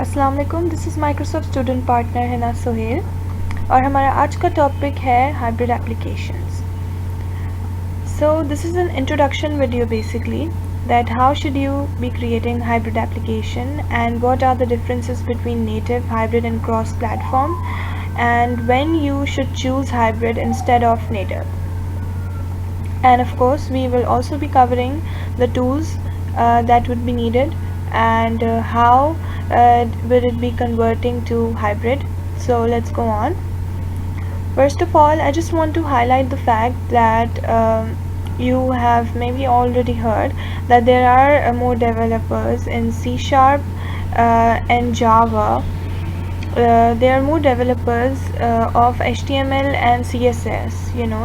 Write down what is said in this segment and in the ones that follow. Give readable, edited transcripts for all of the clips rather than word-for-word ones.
अस्सलाम वालेकुम, this is Microsoft student partner Hina Sohail और हमारा आज का टॉपिक है hybrid applications. So this is an introduction video basically, that how should you be creating hybrid application and what are the differences between native, hybrid and cross platform, and when you should choose hybrid instead of native. And of course we will also be covering the tools that would be needed and how will it be converting to hybrid. So let's go on. First of all, I just want to highlight the fact that you have maybe already heard that there are more developers in C# and Java. There are more developers of HTML and CSS,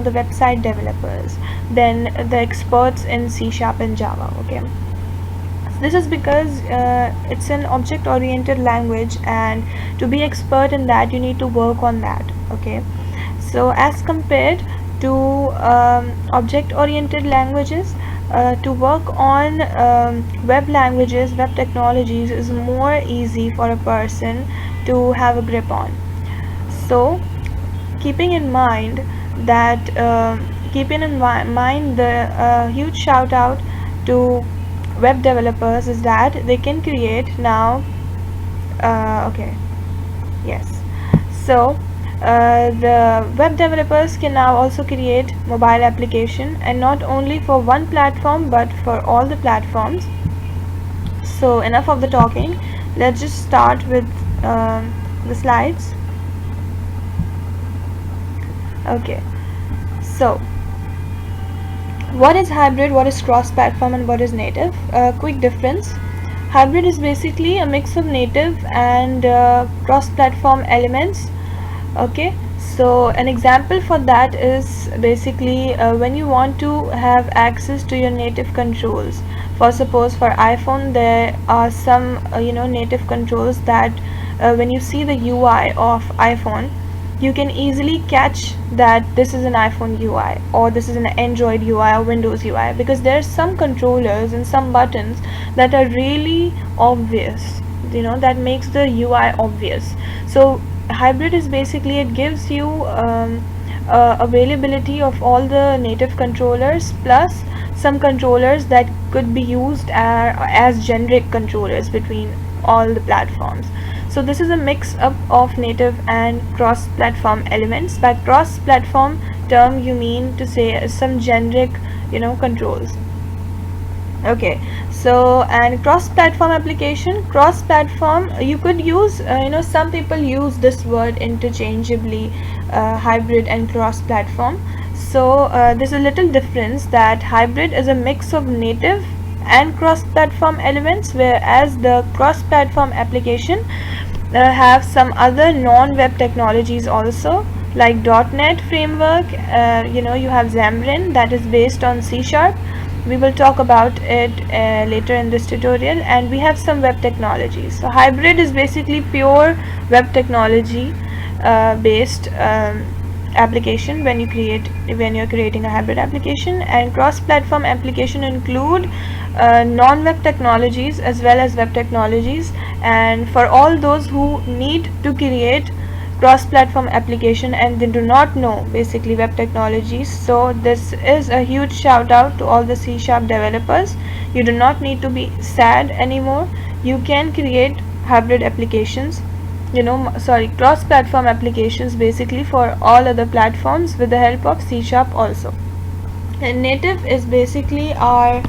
the website developers, than the experts in C# and Java. Okay, this is because it's an object oriented language, and to be expert in that you need to work on that. Okay, so as compared to object oriented languages, to work on web languages, web technologies is more easy for a person to have a grip on. So keeping in mind that the huge shout out to web developers is that they can create now the web developers can now also create mobile application, and not only for one platform but for all the platforms. So enough of the talking, let's just start with the slides. Okay, so what is hybrid, what is cross-platform, and what is native? Quick difference. Hybrid is basically a mix of native and cross-platform elements. Okay, so an example for that is basically when you want to have access to your native controls. For suppose for iPhone there are some native controls that when you see the UI of iPhone, you can easily catch that this is an iPhone UI or this is an Android UI or Windows UI, because there are some controllers and some buttons that are really obvious, that makes the UI obvious. So hybrid is basically, it gives you availability of all the native controllers plus some controllers that could be used as generic controllers between all the platforms. So this is a mix up of native and cross-platform elements. By cross-platform term you mean to say some generic controls. Okay, so and cross-platform application, cross-platform, you could use some people use this word interchangeably, hybrid and cross-platform. So there's a little difference, that hybrid is a mix of native and cross-platform elements, whereas the cross-platform application have some other non-web technologies also, like .NET framework. You have Xamarin, that is based on C#. We will talk about it later in this tutorial, and we have some web technologies. So hybrid is basically pure web technology based application when you're creating a hybrid application, and cross-platform application include non-web technologies as well as web technologies. And for all those who need to create cross-platform application and they do not know basically web technologies, so this is a huge shout out to all the C# developers. You do not need to be sad anymore. You can create hybrid applications, cross-platform applications basically for all other platforms with the help of C# also. And native is basically our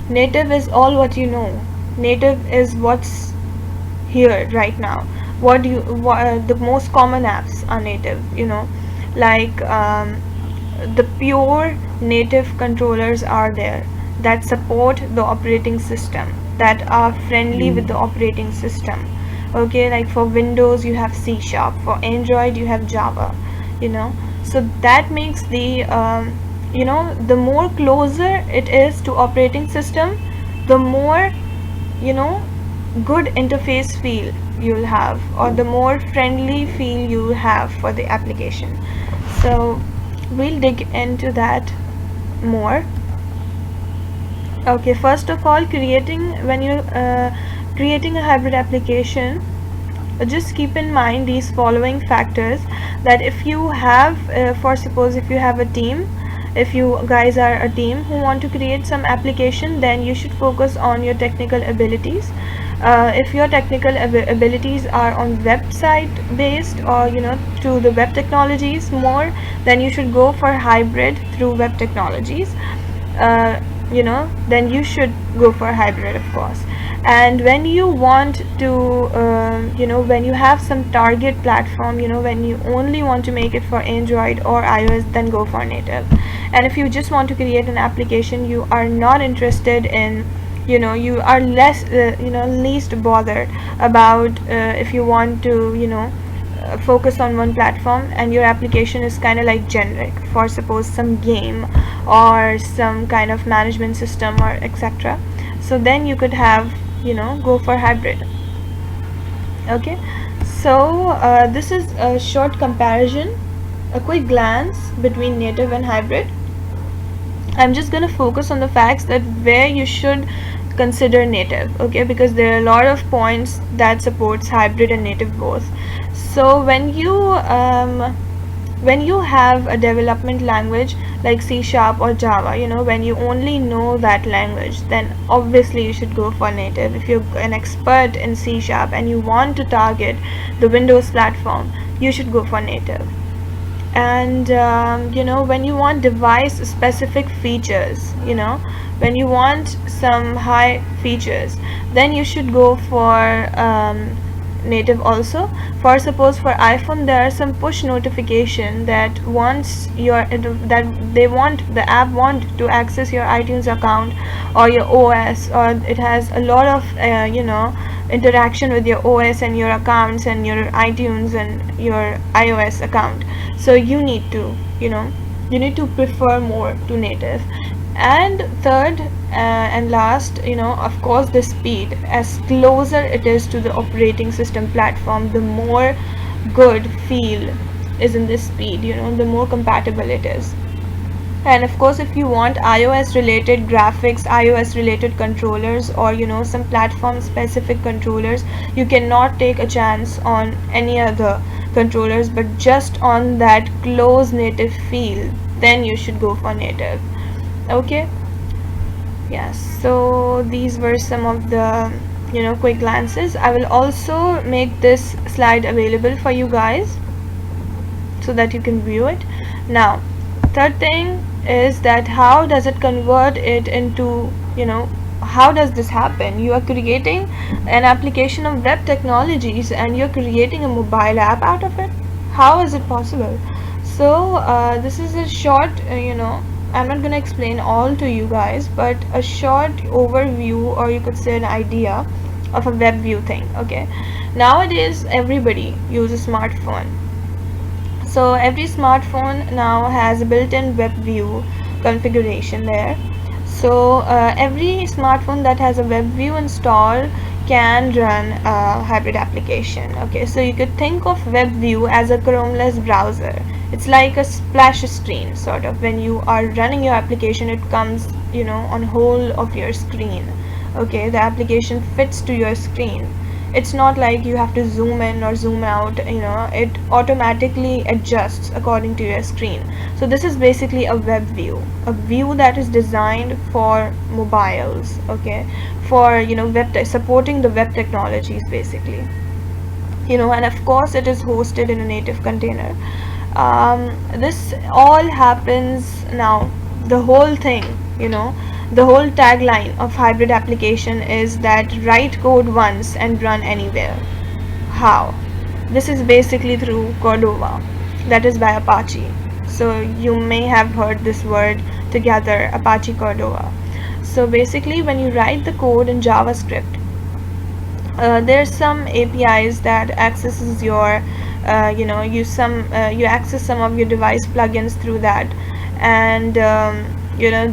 native is all what you know. Native is what's here right now. The most common apps are native, like the pure native controllers are there that support the operating system, that are friendly with the operating system. Okay, like for Windows you have C#, for Android you have Java, so that makes the the more closer it is to operating system, the more good interface feel you'll have, or the more friendly feel you have for the application. So we'll dig into that more. Okay, first of all, when you creating a hybrid application, just keep in mind these following factors, that if you have for suppose if you have a team, if you guys are a team who want to create some application, then you should focus on your technical abilities. If your technical abilities are on website based, or through the web technologies more, then you should go for hybrid through web technologies. Then you should go for hybrid, of course. And when you want to when you have some target platform, when you only want to make it for Android or iOS, then go for native. And if you just want to create an application, you are not interested in, you are less least bothered about if you want to focus on one platform, and your application is kind of like generic for suppose some game or some kind of management system or etc., so then you could have go for hybrid. Okay, so this is a short comparison, a quick glance between native and hybrid. I'm just going to focus on the facts that where you should consider native, okay, because there are a lot of points that supports hybrid and native both. So when you have a development language like C# or Java, when you only know that language, then obviously you should go for native. If you're an expert in C# and you want to target the Windows platform, you should go for native. And when you want device specific features, when you want some high features, then you should go for native also. For suppose for iPhone, there are some push notification that once the app want to access your iTunes account or your OS, or it has a lot of interaction with your OS and your accounts and your iTunes and your iOS account. So you need to prefer more to native. And third and last, of course, the speed. As closer it is to the operating system platform, the more good feel is in this speed, the more compatible it is. And of course, if you want iOS related graphics, iOS related controllers, or some platform specific controllers, you cannot take a chance on any other controllers, but just on that close native feel, then you should go for native. Okay, yes, so these were some of the quick glances. I will also make this slide available for you guys so that you can view it. Now, third thing is that how does it convert it into, how does this happen? You are creating an application of web technologies and you're creating a mobile app out of it. How is it possible? So this is a short, I'm not going to explain all to you guys, but a short overview, or you could say an idea of a web view thing. Okay, nowadays everybody uses a smartphone. So every smartphone now has a built-in web view configuration there. So every smartphone that has a web view installed can run a hybrid application. Okay, so you could think of web view as a Chromeless browser. It's like a splash screen sort of. When you are running your application, it comes on whole of your screen. Okay, the application fits to your screen. It's not like you have to zoom in or zoom out, it automatically adjusts according to your screen. So this is basically a web view, a view that is designed for mobiles, okay, for supporting the web technologies basically, and of course it is hosted in a native container. This all happens now, the whole thing, the whole tagline of hybrid application is that write code once and run anywhere. How? This is basically through Cordova, that is by Apache. So you may have heard this word together, Apache Cordova. So basically when you write the code in JavaScript, there's some APIs that accesses your you access some of your device plugins through that. And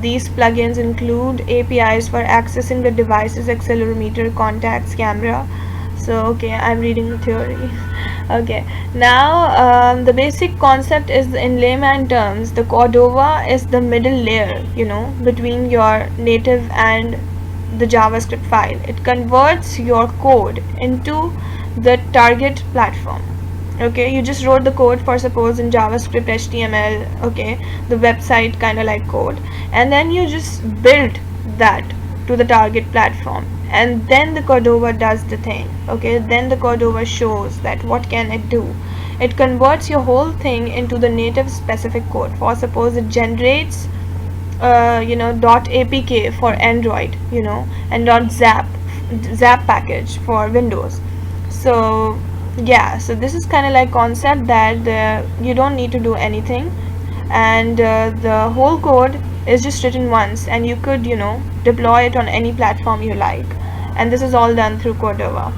these plugins include APIs for accessing the device's accelerometer, contacts, camera. So okay, I'm reading the theory. Okay, now the basic concept is, in layman terms, the Cordova is the middle layer between your native and the JavaScript file. It converts your code into the target platform. Okay, you just wrote the code for suppose in JavaScript, HTML, okay, the website kind of like code, and then you just build that to the target platform, and then the Cordova does the thing. Okay, then the Cordova shows that what can it do. It converts your whole thing into the native specific code. For suppose it generates .apk for Android, and .zap package for Windows. So yeah, so this is kind of like concept that you don't need to do anything, and the whole code is just written once, and you could deploy it on any platform you like, and this is all done through Cordova.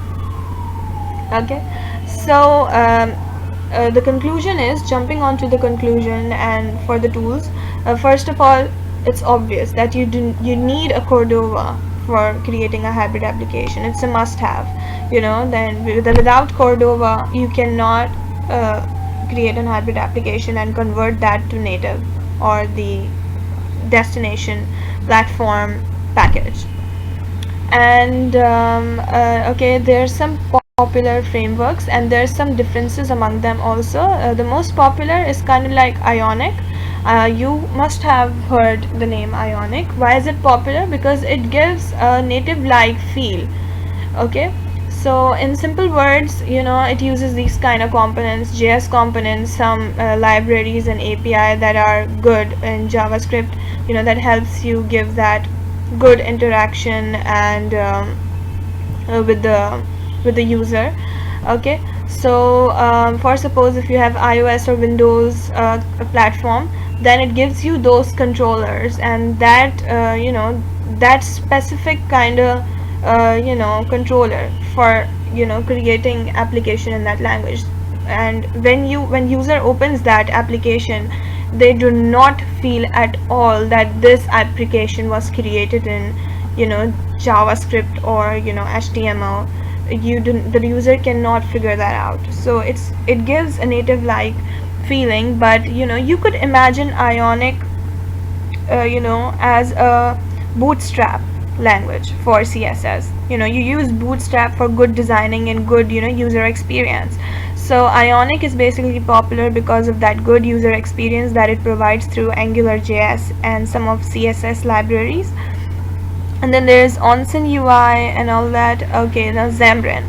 Okay, so the conclusion is, jumping on to the conclusion and for the tools, first of all, it's obvious that you need a Cordova for creating a hybrid application. It's a must-have. Then without Cordova you cannot create an hybrid application and convert that to native or the destination platform package. And okay, there's some popular frameworks and there's some differences among them also. The most popular is kind of like Ionic. You must have heard the name Ionic. Why is it popular? Because it gives a native like feel. Okay, so in simple words, it uses these kind of components, JS components, some libraries and API that are good in JavaScript, that helps you give that good interaction and with the user. Okay, so for suppose if you have iOS or Windows platform, then it gives you those controllers and that that specific kind of controller for creating application in that language. And when user opens that application, they do not feel at all that this application was created in JavaScript or HTML. The user cannot figure that out. So it gives a native like feeling, but you could imagine Ionic as a bootstrap language for CSS. You use bootstrap for good designing and good user experience. So Ionic is basically popular because of that good user experience that it provides through AngularJS and some of CSS libraries. And then there's Onsen UI and all that. Okay, now Xamarin.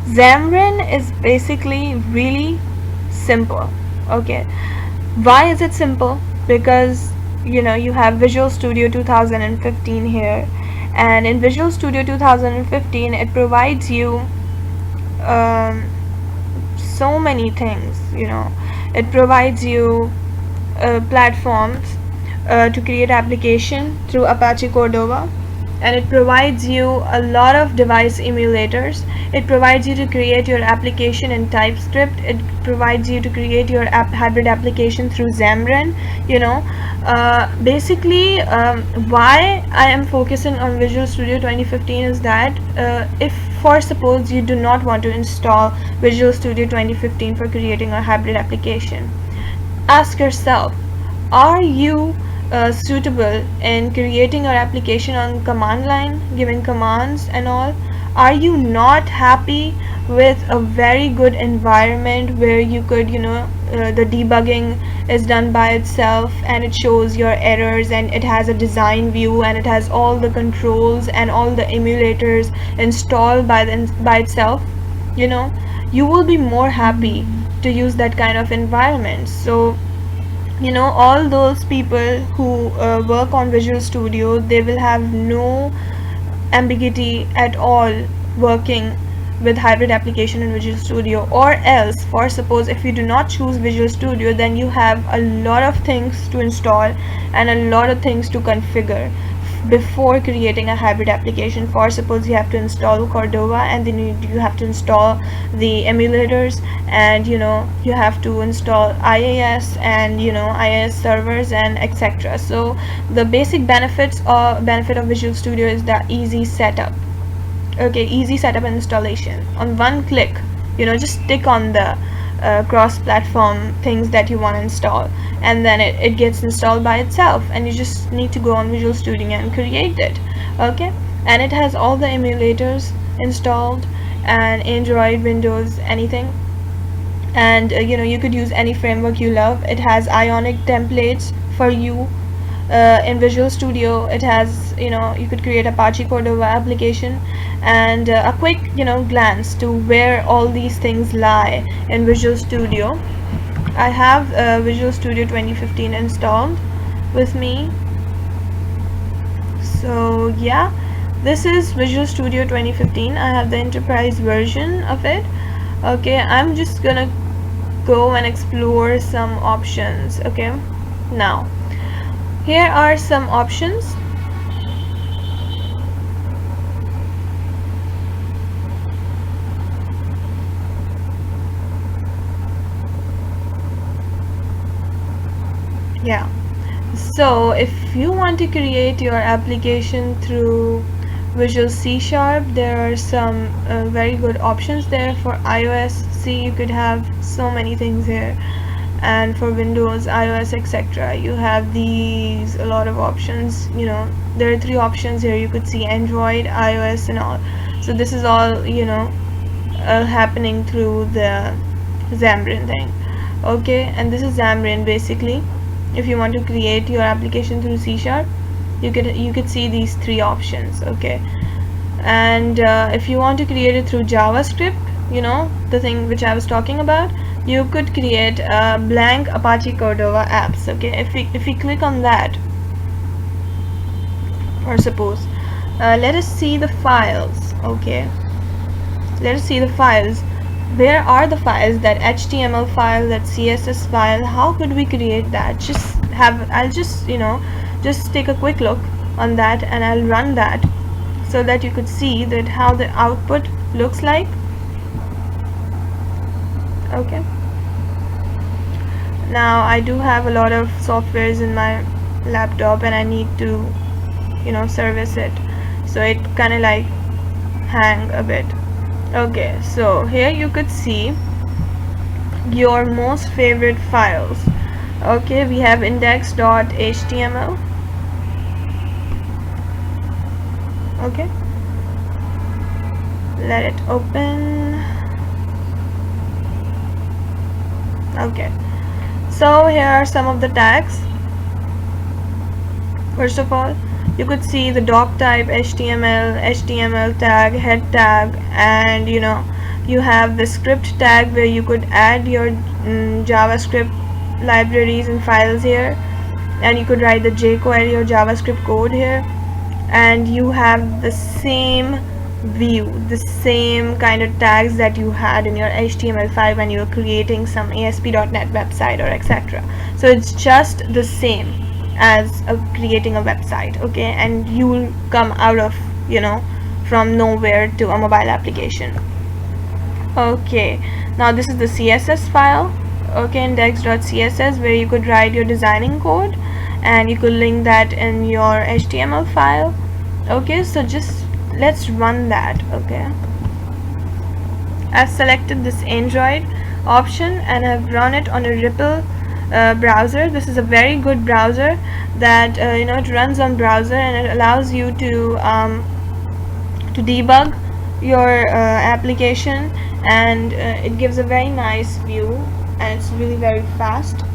Xamarin is basically really simple. Okay, why is it simple? Because you have Visual Studio 2015 here, and in Visual Studio 2015 it provides you so many things. It provides you platforms to create application through Apache Cordova, and it provides you a lot of device emulators. It provides you to create your application in TypeScript. It provides you to create your hybrid application through Xamarin. Basically why I am focusing on Visual Studio 2015 is that if for suppose you do not want to install Visual Studio 2015 for creating a hybrid application, ask yourself, are you suitable in creating your application on command line, giving commands and all? Are you not happy with a very good environment where you could the debugging is done by itself and it shows your errors, and it has a design view, and it has all the controls and all the emulators installed by itself? You will be more happy to use that kind of environment. So all those people who work on Visual Studio, they will have no ambiguity at all working with hybrid application in Visual Studio. Or else, for suppose if you do not choose Visual Studio, then you have a lot of things to install and a lot of things to configure before creating a hybrid application. For suppose you have to install Cordova, and then you have to install the emulators, and you have to install IIS and IIS servers and etc. So the basic benefit of Visual Studio is the easy setup. Okay, easy setup and installation. On one click, just click on the cross-platform things that you want to install, and then it gets installed by itself, and you just need to go on Visual Studio and create it. Okay, and it has all the emulators installed, and Android, Windows, anything. And you could use any framework you love. It has Ionic templates for you. In Visual Studio, it has, you could create Apache Cordova application. And a quick glance to where all these things lie in Visual Studio. I have Visual Studio 2015 installed with me. So yeah, this is Visual Studio 2015. I have the enterprise version of it. Okay, I'm just gonna go and explore some options. Okay, now here are some options. Yeah, so if you want to create your application through Visual C#, there are some very good options there. For iOS C, you could have so many things here, and for Windows, iOS, etc., you have these a lot of options. There are 3 options here. You could see Android, iOS, and all. So this is all happening through the Xamarin thing. Okay, and this is Xamarin basically. If you want to create your application through C#, you could see these 3 options. Okay, and if you want to create it through JavaScript, the thing which I was talking about, you could create blank Apache Cordova apps. Okay, if we click on that, or suppose let us see the files. Okay, let us see the files. Where are the files? That HTML file, that CSS file, how could we create that? I'll just take a quick look on that, and I'll run that so that you could see that how the output looks like. Okay, now I do have a lot of softwares in my laptop, and I need to service it, so it kind of like hang a bit. Okay, so here you could see your most favorite files. Okay, we have index.html. Okay, let it open. Okay, so here are some of the tags. First of all, you could see the doc type HTML tag, head tag, and you have the script tag where you could add your JavaScript libraries and files here, and you could write the jQuery or JavaScript code here. And you have the same view, the same kind of tags that you had in your HTML5 when you were creating some ASP.NET website or etc. So it's just the same as creating a website. Okay, and you will come out of from nowhere to a mobile application. Okay, now this is the CSS file. Okay, index.css, where you could write your designing code, and you could link that in your HTML file. Okay, so just let's run that. Okay, I've selected this Android option, and I've run it on a Ripple browser. This is a very good browser that it runs on browser, and it allows you to debug your application, and it gives a very nice view, and it's really very fast.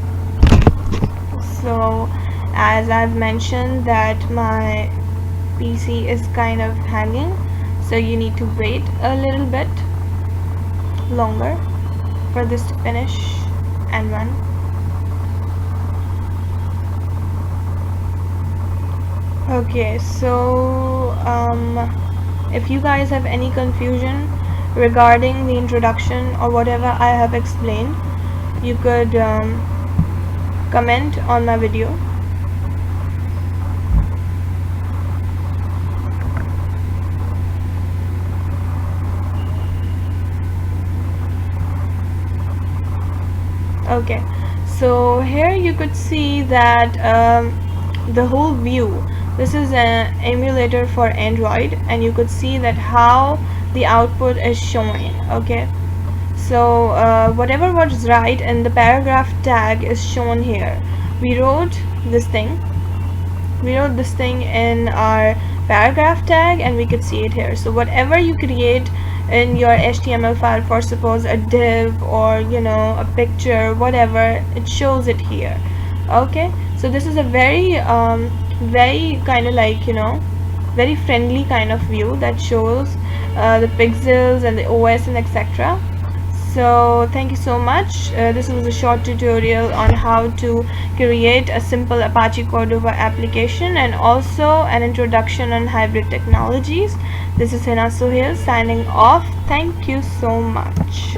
So as I've mentioned that my PC is kind of hanging, so you need to wait a little bit longer for this to finish and run. Okay, so if you guys have any confusion regarding the introduction or whatever I have explained, you could comment on my video. Okay, so here you could see that the whole view, this is an emulator for Android, and you could see that how the output is showing. Okay, so whatever was right in the paragraph tag is shown here. We wrote this thing in our paragraph tag, and we could see it here. So whatever you create in your HTML file, for suppose a div or a picture, whatever, it shows it here. Okay, so this is a very very kind of like very friendly kind of view that shows the pixels and the OS and etc. So thank you so much. This was a short tutorial on how to create a simple Apache Cordova application and also an introduction on hybrid technologies. This is Hina Sohail signing off. Thank you so much.